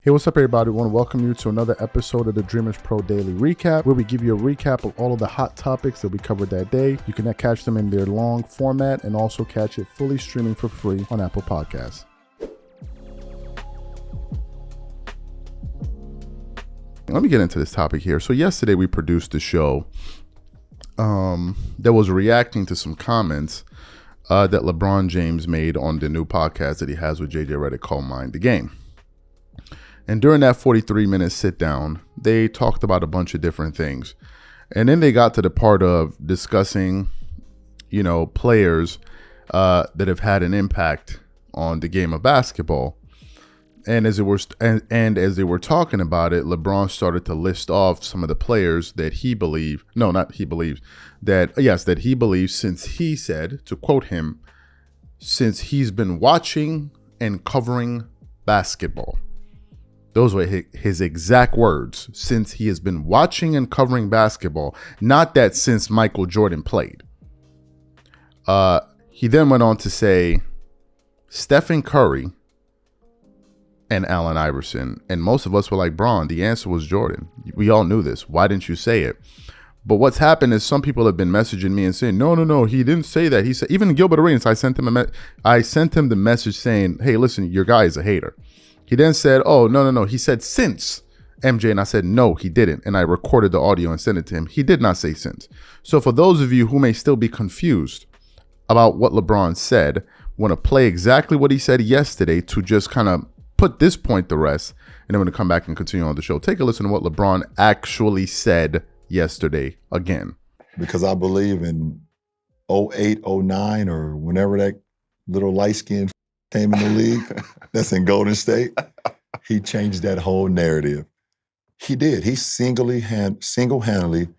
Hey, what's up, everybody? I want to welcome you to another episode of the Dreamerspro Daily Recap, where we give you a recap of all of the hot topics that we covered that day. You can catch them in their long format and also catch it fully streaming for free on Apple Podcasts. Let me get into this topic here. So yesterday we produced a show that was reacting to some comments that LeBron James made on the new podcast that he has with JJ Redick called Mind the Game. And during that 43-minute sit down, they talked about a bunch of different things. And then they got to the part of discussing, players that have had an impact on the game of basketball. And as they were talking about it, LeBron started to list off some of the players that he believes, that he believes, since he said, to quote him, since he's been watching and covering basketball. Those were his exact words, since he has been watching and covering basketball, not that since Michael Jordan played. He then went on to say Stephen Curry and Allen Iverson. And most of us were like, Bron, the answer was Jordan. We all knew this. Why didn't you say it? But what's happened is some people have been messaging me and saying, no, he didn't say that. He said, even Gilbert Arenas, I sent him the message saying, hey, listen, your guy is a hater. He then said, oh, no. He said since MJ, and I said, no, he didn't. And I recorded the audio and sent it to him. He did not say since. So for those of you who may still be confused about what LeBron said, want to play exactly what he said yesterday to just kind of put this point to rest. And then we're going to come back and continue on the show. Take a listen to what LeBron actually said yesterday again. Because I believe in 08, 09, or whenever that little light skin came in the league, that's in Golden State, he changed that whole narrative. He did. He single-handedly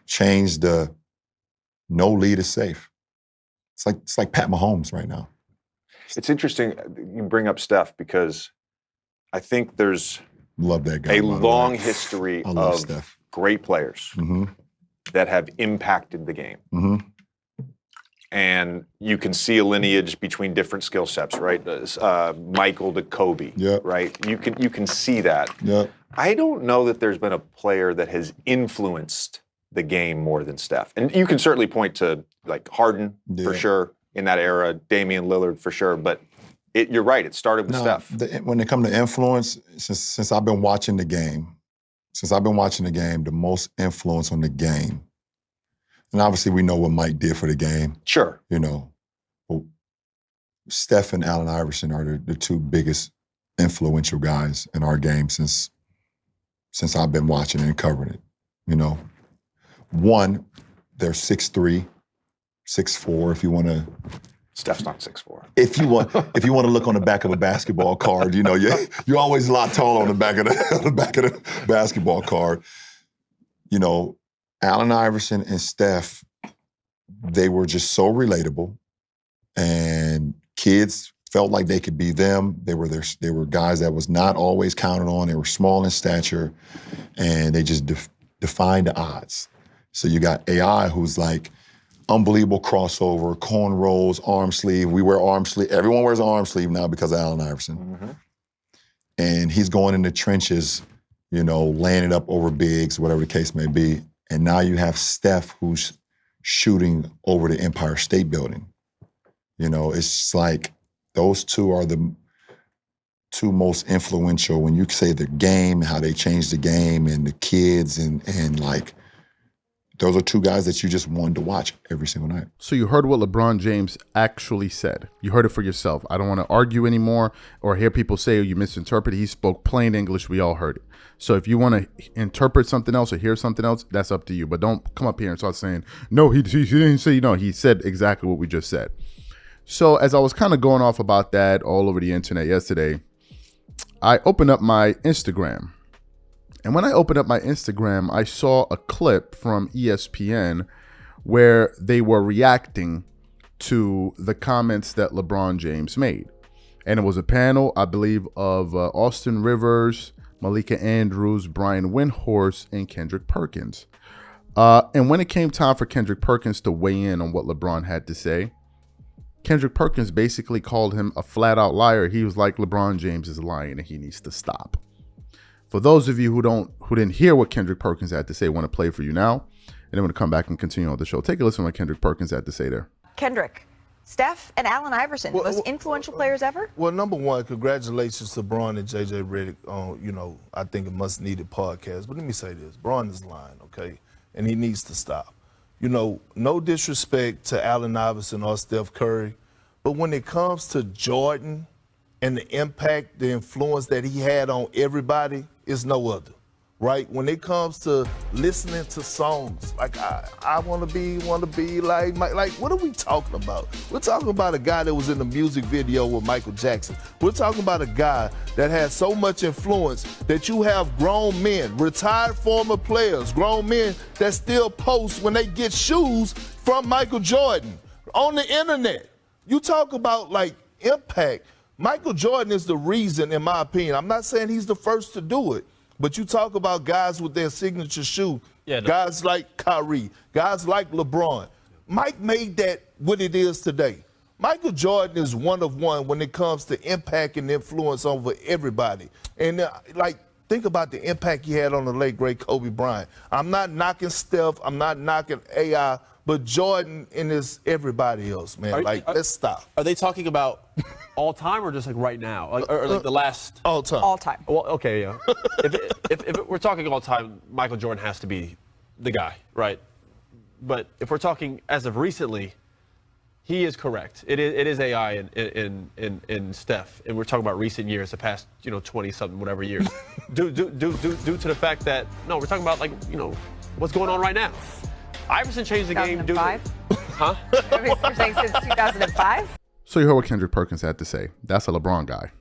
changed the no lead is safe. It's like Pat Mahomes right now. It's interesting you bring up Steph, because I think there's love that guy, a long history of Steph. Great players that have impacted the game. And you can see a lineage between different skill sets, right? Michael to Kobe, right? You can see that. Yep. I don't know that there's been a player that has influenced the game more than Steph. And you can certainly point to like Harden for sure in that era, Damian Lillard for sure, but you're right, it started with Steph. When it comes to influence, since I've been watching the game, the most influence on the game, and obviously we know what Mike did for the game. Sure. But Steph and Allen Iverson are the two biggest influential guys in our game since I've been watching and covering it. One, they're 6'3", 6'4", if you want to. Steph's not 6'4". If you want to look on the back of a basketball card, you're always a lot taller on the back of the basketball card. Allen Iverson and Steph, they were just so relatable, and kids felt like they could be them. They were guys that was not always counted on. They were small in stature, and they just defined the odds. So you got AI, who's like unbelievable crossover, cornrows, arm sleeve. We wear arm sleeve. Everyone wears an arm sleeve now because of Allen Iverson. And he's going in the trenches, laying it up over bigs, whatever the case may be. And now you have Steph, who's shooting over the Empire State Building. It's like those two are the two most influential when you say the game, how they changed the game, and the kids, and like, those are two guys that you just wanted to watch every single night. So you heard what LeBron James actually said. You heard it for yourself. I don't want to argue anymore or hear people say, oh, you misinterpreted. He spoke plain English. We all heard it. So if you want to interpret something else or hear something else, that's up to you. But don't come up here and start saying, no, he didn't say, he said exactly what we just said. So as I was kind of going off about that all over the internet yesterday, I opened up my Instagram. And when I opened up my Instagram, I saw a clip from ESPN where they were reacting to the comments that LeBron James made. And it was a panel, I believe, of Austin Rivers, Malika Andrews, Brian Windhorst, and Kendrick Perkins. And when it came time for Kendrick Perkins to weigh in on what LeBron had to say, Kendrick Perkins basically called him a flat out liar. He was like, LeBron James is lying and he needs to stop. For those of you who didn't hear what Kendrick Perkins had to say, I want to play for you now, and then we're going to come back and continue on the show. Take a listen to what Kendrick Perkins had to say there. Kendrick, Steph and Allen Iverson, most influential players ever? Well, number one, congratulations to Bron and JJ Redick on, I think a much-needed podcast. But let me say this. Bron is lying, okay? And he needs to stop. No disrespect to Allen Iverson or Steph Curry, but when it comes to Jordan and the impact, the influence that he had on everybody, is no other. Right? When it comes to listening to songs, like I want to be like Mike. Like, what are we talking about? We're talking about a guy that was in the music video with Michael Jackson. We're talking about a guy that had so much influence that you have grown men, retired former players, grown men that still post when they get shoes from Michael Jordan on the internet. You talk about like impact. Michael Jordan is the reason, in my opinion. I'm not saying he's the first to do it. But you talk about guys with their signature shoe, guys like Kyrie, guys like LeBron. Mike made that what it is today. Michael Jordan is one of one when it comes to impact and influence over everybody. And think about the impact he had on the late, great Kobe Bryant. I'm not knocking Steph. I'm not knocking AI. But Jordan and this everybody else, man. Let's stop. Are they talking about all time or just like right now? Or the last? All time. All time. Well, okay, yeah. if we're talking all time, Michael Jordan has to be the guy, right? But if we're talking as of recently, he is correct. It is AI in Steph, and we're talking about recent years, the past 20-something whatever years. due to the fact that we're talking about what's going on right now. Iverson changed the game. 2005? Huh? You're saying since 2005? So you heard what Kendrick Perkins had to say. That's a LeBron guy.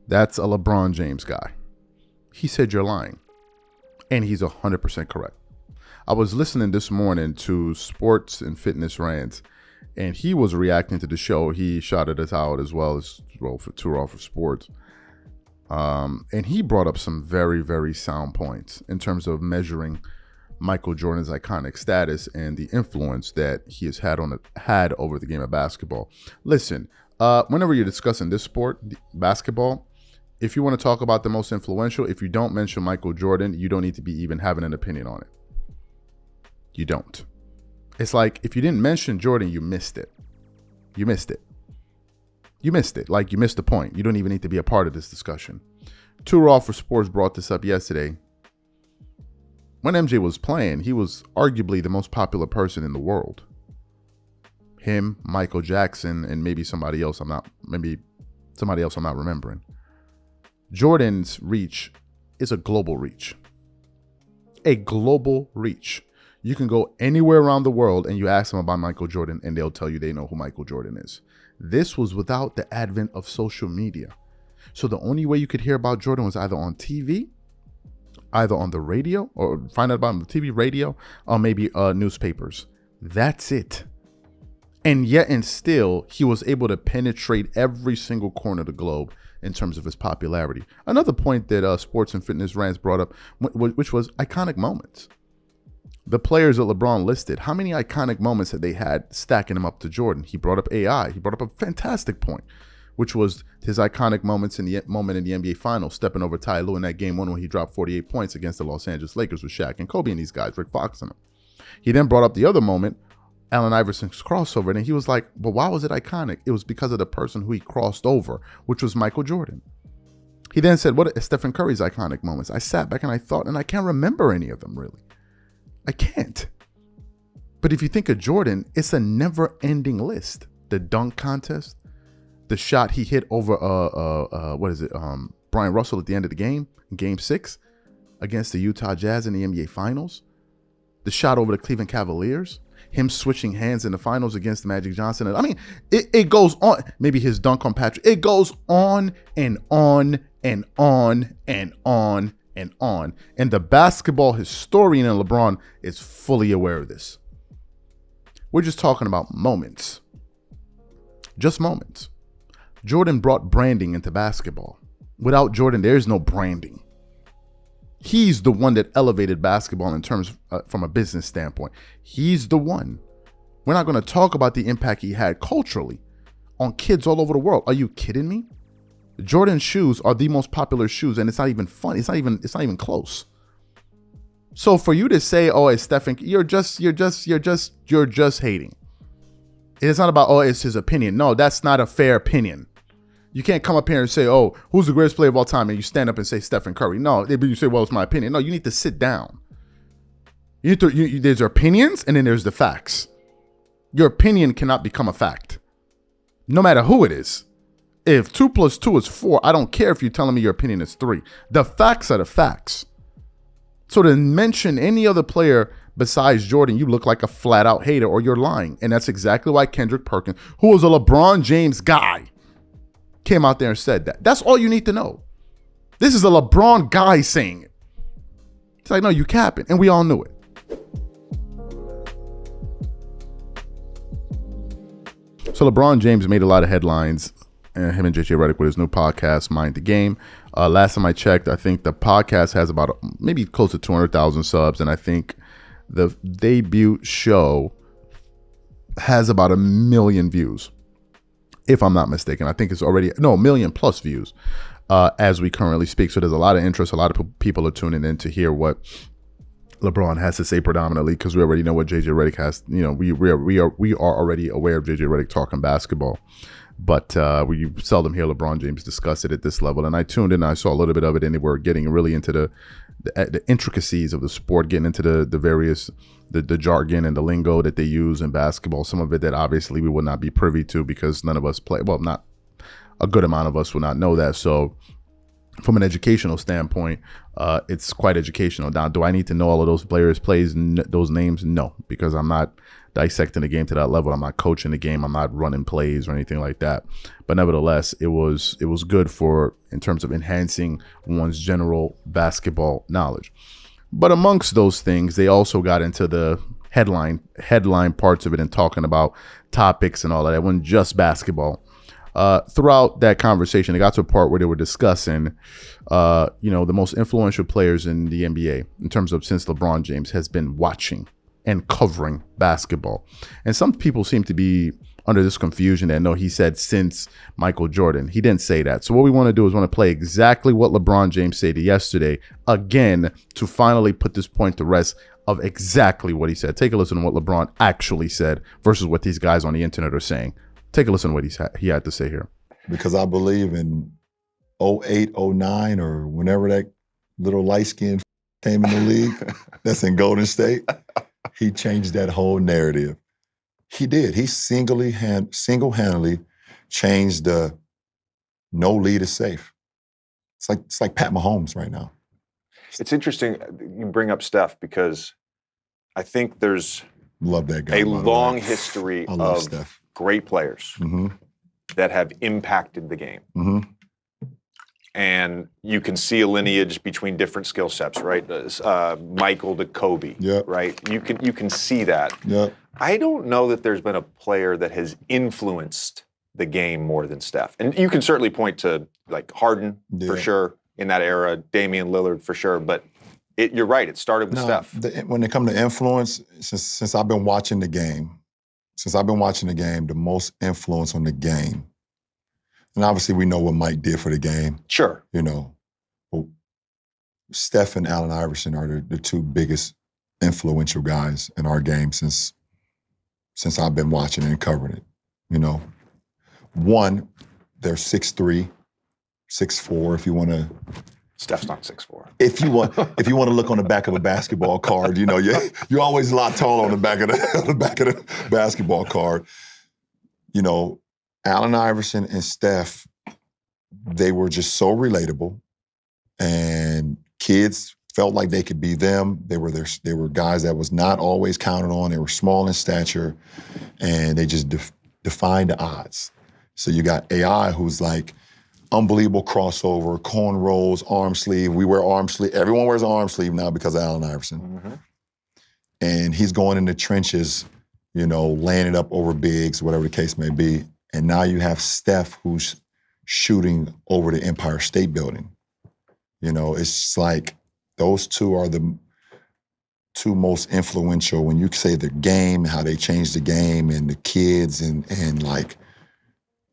That's a LeBron James guy. He said you're lying. And he's 100% correct. I was listening this morning to Sports and Fitness Rants, and he was reacting to the show. He shouted us out as well as Too Raw for Sports. And he brought up some very, very sound points in terms of measuring Michael Jordan's iconic status and the influence that he has had over the game of basketball. Listen, whenever you're discussing this sport, basketball, if you want to talk about the most influential, if you don't mention Michael Jordan, you don't need to be even having an opinion on it. You don't. It's like if you didn't mention Jordan, you missed it. You missed it. You missed it. Like you missed the point. You don't even need to be a part of this discussion. Too Raw for Sports brought this up yesterday. When MJ was playing, he was arguably the most popular person in the world. Him, Michael Jackson, and maybe somebody else I'm not remembering. Jordan's reach is a global reach. A global reach. You can go anywhere around the world and you ask them about Michael Jordan and they'll tell you they know who Michael Jordan is. This was without the advent of social media. So the only way you could hear about Jordan was either on TV, either on the radio, or find out about him on the TV, radio, or maybe newspapers. That's it. And yet and still, he was able to penetrate every single corner of the globe in terms of his popularity. Another point that Sports and Fitness Rants brought up, which was iconic moments. The players that LeBron listed, how many iconic moments had they had stacking him up to Jordan? He brought up AI. He brought up a fantastic point, which was his iconic moments in the NBA Finals, stepping over Ty Lue in that game one when he dropped 48 points against the Los Angeles Lakers with Shaq and Kobe and these guys, Rick Fox and them. He then brought up the other moment, Allen Iverson's crossover, and he was like, but why was it iconic? It was because of the person who he crossed over, which was Michael Jordan. He then said, what are Stephen Curry's iconic moments? I sat back and I thought, and I can't remember any of them really. I can't. But if you think of Jordan, it's a never-ending list. The dunk contest, the shot he hit over Brian Russell at the end of the game, in Game 6, against the Utah Jazz in the NBA Finals, the shot over the Cleveland Cavaliers, him switching hands in the finals against Magic Johnson. I mean, it goes on. Maybe his dunk on Patrick. It goes on and on and on and on and on. And the basketball historian in LeBron is fully aware of this. We're just talking about moments. Just moments. Jordan brought branding into basketball. Without Jordan, there's no branding. He's the one that elevated basketball in terms from a business standpoint. He's the one. We're not going to talk about the impact he had culturally on kids all over the world. Are you kidding me? Jordan shoes are the most popular shoes, and it's not even fun. It's not even close. So for you to say, "Oh, it's Stephen," you're just hating. It's not about, "Oh, it's his opinion." No, that's not a fair opinion. You can't come up here and say, "Oh, who's the greatest player of all time?" and you stand up and say Stephen Curry. No, you say, "Well, it's my opinion." No, you need to sit down. There's your opinions, and then there's the facts. Your opinion cannot become a fact, no matter who it is. If 2 + 2 is 4, I don't care if you're telling me your opinion is 3. The facts are the facts. So to mention any other player besides Jordan, you look like a flat out hater or you're lying. And that's exactly why Kendrick Perkins, who was a LeBron James guy, came out there and said that. That's all you need to know. This is a LeBron guy saying it. It's like, no, you capping. And we all knew it. So LeBron James made a lot of headlines, him and JJ Redick with his new podcast, Mind the Game. Last time I checked, I think the podcast has about maybe close to 200,000 subs, and I think the debut show has about 1 million views, if I'm not mistaken. I think it's already, 1 million plus views as we currently speak. So there's a lot of interest. A lot of people are tuning in to hear what LeBron has to say predominantly, because we already know what JJ Redick has. We are already aware of JJ Redick talking basketball. But we seldom hear LeBron James discuss it at this level. And I tuned in and I saw a little bit of it, and they were getting really into the intricacies of the sport, getting into the various, the jargon and the lingo that they use in basketball. Some of it that obviously we would not be privy to because none of us play. Well, not a good amount of us would not know that. So from an educational standpoint, it's quite educational. Now, do I need to know all of those players' plays, those names? No, because I'm not dissecting the game to that level. I'm not coaching the game. I'm not running plays or anything like that. But nevertheless, it was good in terms of enhancing one's general basketball knowledge. But amongst those things, they also got into the headline parts of it and talking about topics and all of that. It wasn't just basketball. Throughout that conversation, they got to a part where they were discussing, the most influential players in the NBA in terms of since LeBron James has been watching and covering basketball. And some people seem to be under this confusion that, no, he said since Michael Jordan. He didn't say that. So what we want to do is want to play exactly what LeBron James said yesterday again to finally put this point to rest of exactly what he said. Take a listen to what LeBron actually said versus what these guys on the internet are saying. Take a listen to what he had to say here. Because I believe in 08, 09, or whenever that little light-skinned came in the league, that's in Golden State, he changed that whole narrative. He did. He single-handedly changed the no lead is safe. It's like Pat Mahomes right now. It's interesting you bring up Steph because I think there's Love that guy, a long history of Steph. Great players that have impacted the game. And you can see a lineage between different skill sets, right? Michael to Kobe, right? You can see that. I don't know that there's been a player that has influenced the game more than Steph. And you can certainly point to like Harden for sure in that era, Damian Lillard for sure, but you're right, it started with Steph. When it comes to influence, since I've been watching the game, the most influence on the game, and obviously we know what Mike did for the game. Sure. But Steph and Allen Iverson are the two biggest influential guys in our game since I've been watching and covering it. One, they're 6'3", 6'4", if you want to. Steph's not 6'4". If you want to look on the back of a basketball card, you're always a lot taller on the back of the basketball card. Allen Iverson and Steph, they were just so relatable, and kids felt like they could be them. They were guys that was not always counted on. They were small in stature, and they just defined the odds. So you got AI, who's like unbelievable crossover, cornrows, arm sleeve. We wear arm sleeve. Everyone wears an arm sleeve now because of Allen Iverson. And he's going in the trenches, laying it up over bigs, whatever the case may be. And now you have Steph who's shooting over the Empire State Building. It's like those two are the two most influential when you say the game, how they changed the game, and the kids, and like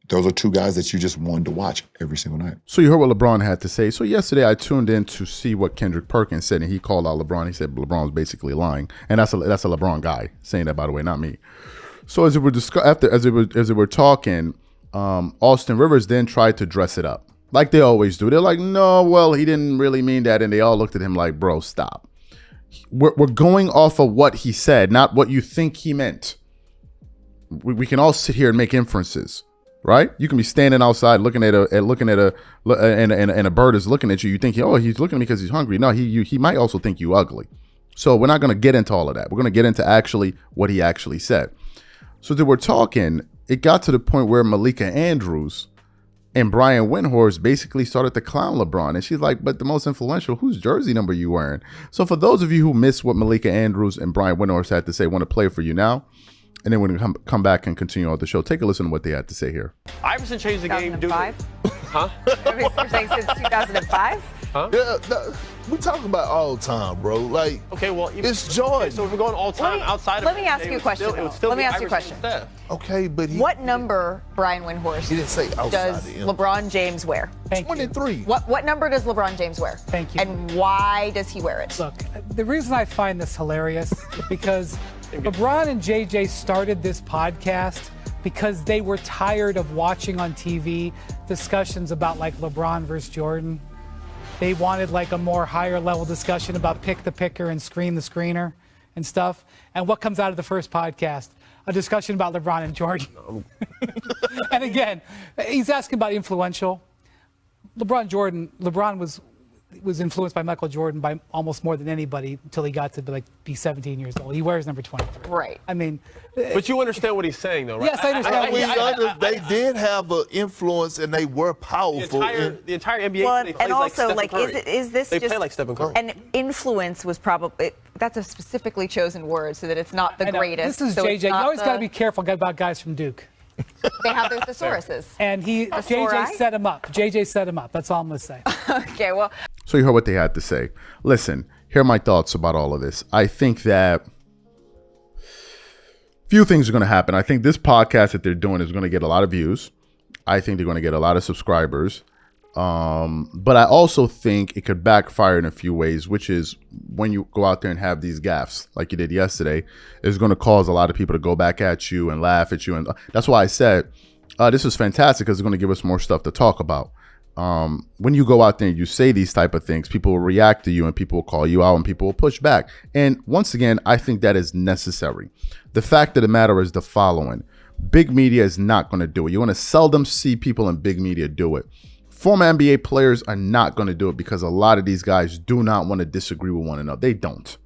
those are two guys that you just wanted to watch every single night. So you heard what LeBron had to say. So yesterday I tuned in to see what Kendrick Perkins said, and he called out LeBron. He said LeBron was basically lying, and that's a LeBron guy saying that, by the way, not me. So as they were talking, Austin Rivers then tried to dress it up like they always do. They're like, no, well, he didn't really mean that, and they all looked at him like, bro, stop. We're going off of what he said, not what you think he meant. We can all sit here and make inferences. Right? You can be standing outside looking at a bird is looking at you. You think, oh, he's looking at me because he's hungry. No, he might also think you ugly. So we're not going to get into all of that. We're going to get into actually what he actually said. So they were talking. It got to the point where Malika Andrews and Brian Windhorst basically started to clown LeBron. And she's like, but the most influential, whose jersey number are you wearing? So for those of you who missed what Malika Andrews and Brian Windhorst had to say, want to play for you now. And then we're going to come back and continue on the show. Take a listen to what they had to say here. Iverson changed the game. 2005? Huh? You're saying since 2005? Huh? Yeah, we talking about all time, bro. Like, Okay, well, it's Jordan. Okay, so if we're going all time outside let of me ask you a question, it would though. still Let me be ask you a Iverson question. and Steph. Okay, but What number, Brian Windhorst, He didn't say outside does the end. LeBron James wear? Thank you. 23. What number does LeBron James wear? Thank you. And why does he wear it? Look, the reason I find this hilarious is because LeBron and JJ started this podcast because they were tired of watching on TV discussions about like LeBron versus Jordan. They wanted like a more higher level discussion about pick the picker and screen the screener and stuff. And what comes out of the first podcast? A discussion about LeBron and Jordan. And again, he's asking about influential. LeBron was influenced by Michael Jordan by almost more than anybody until he got to be 17 years old. He wears number 23. Right. I mean, But you understand what he's saying, though, right? yes, I understand. They did have an influence and they were powerful. The entire NBA Well, today and plays also, like Stephen Curry. is this They just play like Stephen Curry. an influence was probably that's a specifically chosen word so that it's not the I know. greatest. This is so JJ. it's You not always the- got to be careful about guys from Duke. They have their thesauruses. And JJ Thesauri? set him up. JJ set him up. That's all I'm going to say. Okay, well, So you heard what they had to say. Listen, here are my thoughts about all of this. I think that few things are going to happen. I think this podcast that they're doing is going to get a lot of views. I think they're going to get a lot of subscribers. But I also think it could backfire in a few ways, which is when you go out there and have these gaffes like you did yesterday, it's going to cause a lot of people to go back at you and laugh at you. And that's why I said this is fantastic because it's going to give us more stuff to talk about. When you go out there and you say these type of things, people will react to you and people will call you out and people will push back. And once again, I think that is necessary. The fact of the matter is the following. Big media is not going to do it. You want to seldom see people in big media do it. Former NBA players are not going to do it because a lot of these guys do not want to disagree with one another. They don't,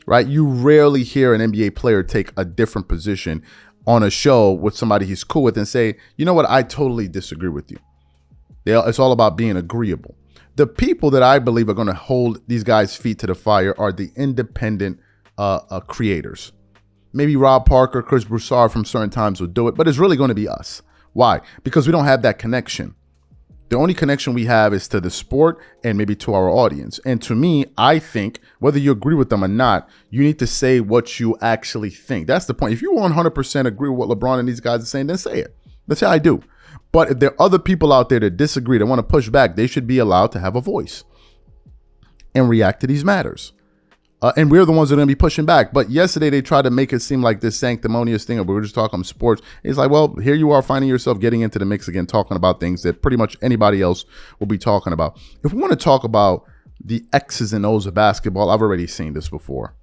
right? You rarely hear an NBA player take a different position on a show with somebody he's cool with and say, you know what, I totally disagree with you. It's all about being agreeable. The people that I believe are going to hold these guys' feet to the fire are the independent creators. Maybe Rob Parker, Chris Broussard from certain times will do it, but it's really going to be us. Why? Because we don't have that connection. The only connection we have is to the sport and maybe to our audience. And to me, I think whether you agree with them or not, you need to say what you actually think. That's the point. If you 100% agree with what LeBron and these guys are saying, then say it. That's how I do. But if there are other people out there that disagree, that want to push back, they should be allowed to have a voice and react to these matters. And we're the ones that are going to be pushing back. But yesterday they tried to make it seem like this sanctimonious thing of we were just talking sports. It's like, well, here you are finding yourself getting into the mix again, talking about things that pretty much anybody else will be talking about. If we want to talk about the X's and O's of basketball, I've already seen this before.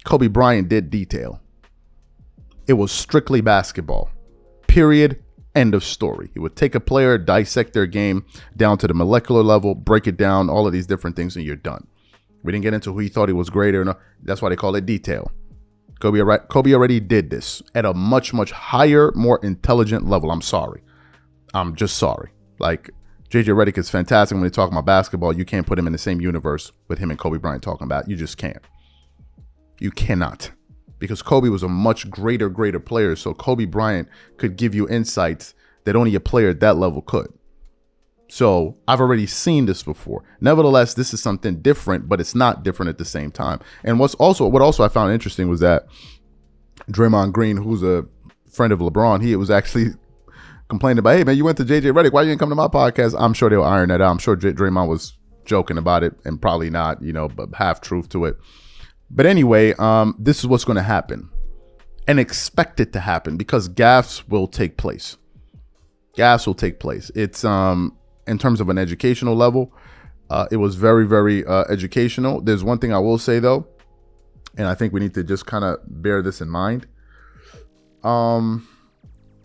Kobe Bryant did detail. It was strictly basketball. Period. End of story. He would take a player, dissect their game down to the molecular level, break it down, all of these different things, and you're done. We didn't get into who he thought he was greater. No, that's why they call it detail. Kobe already did this at a much, much higher, more intelligent level. I'm sorry. I'm just sorry. Like, JJ Redick is fantastic when they talk about basketball. You can't put him in the same universe with him and Kobe Bryant talking about. You just can't. You cannot. Because Kobe was a much greater player. So Kobe Bryant could give you insights that only a player at that level could. So I've already seen this before. Nevertheless, this is something different, but it's not different at the same time. And what also I found interesting was that Draymond Green, who's a friend of LeBron, he was actually complaining about, hey man, you went to JJ Redick, why you didn't come to my podcast? I'm sure they'll iron that out. I'm sure Draymond was joking about it and probably not, but half truth to it. But anyway, this is what's going to happen, and expect it to happen, because gaffes will take place. Gaffes will take place. It's in terms of an educational level, it was very, very educational. There's one thing I will say though, and I think we need to just kind of bear this in mind.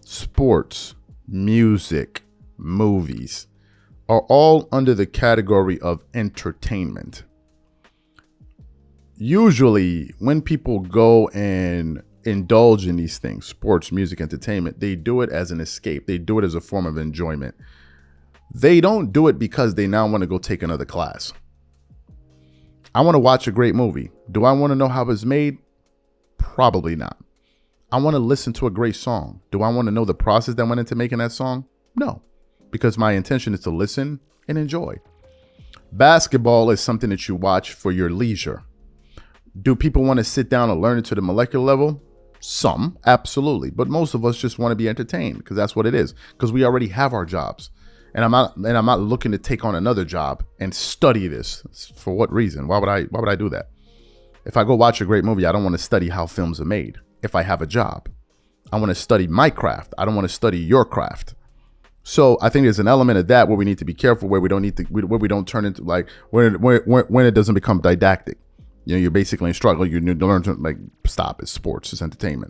Sports, music, movies are all under the category of entertainment. Usually when people go and indulge in these things, sports, music, entertainment, they do it as an escape. They do it as a form of enjoyment. They don't do it because they now want to go take another class. I want to watch a great movie. Do I want to know how it's made? Probably not. I want to listen to a great song. Do I want to know the process that went into making that song? No, because my intention is to listen and enjoy. Basketball is something that you watch for your leisure. Do people want to sit down and learn it to the molecular level? Some, absolutely. But most of us just want to be entertained, because that's what it is, because we already have our jobs. And I'm not looking to take on another job and study this. For what reason? Why would I do that? If I go watch a great movie, I don't want to study how films are made. If I have a job, I want to study my craft. I don't want to study your craft. So I think there's an element of that where we need to be careful, where we don't turn into like when it doesn't become didactic. You're basically in struggle. You need to learn to stop. It's sports. It's entertainment.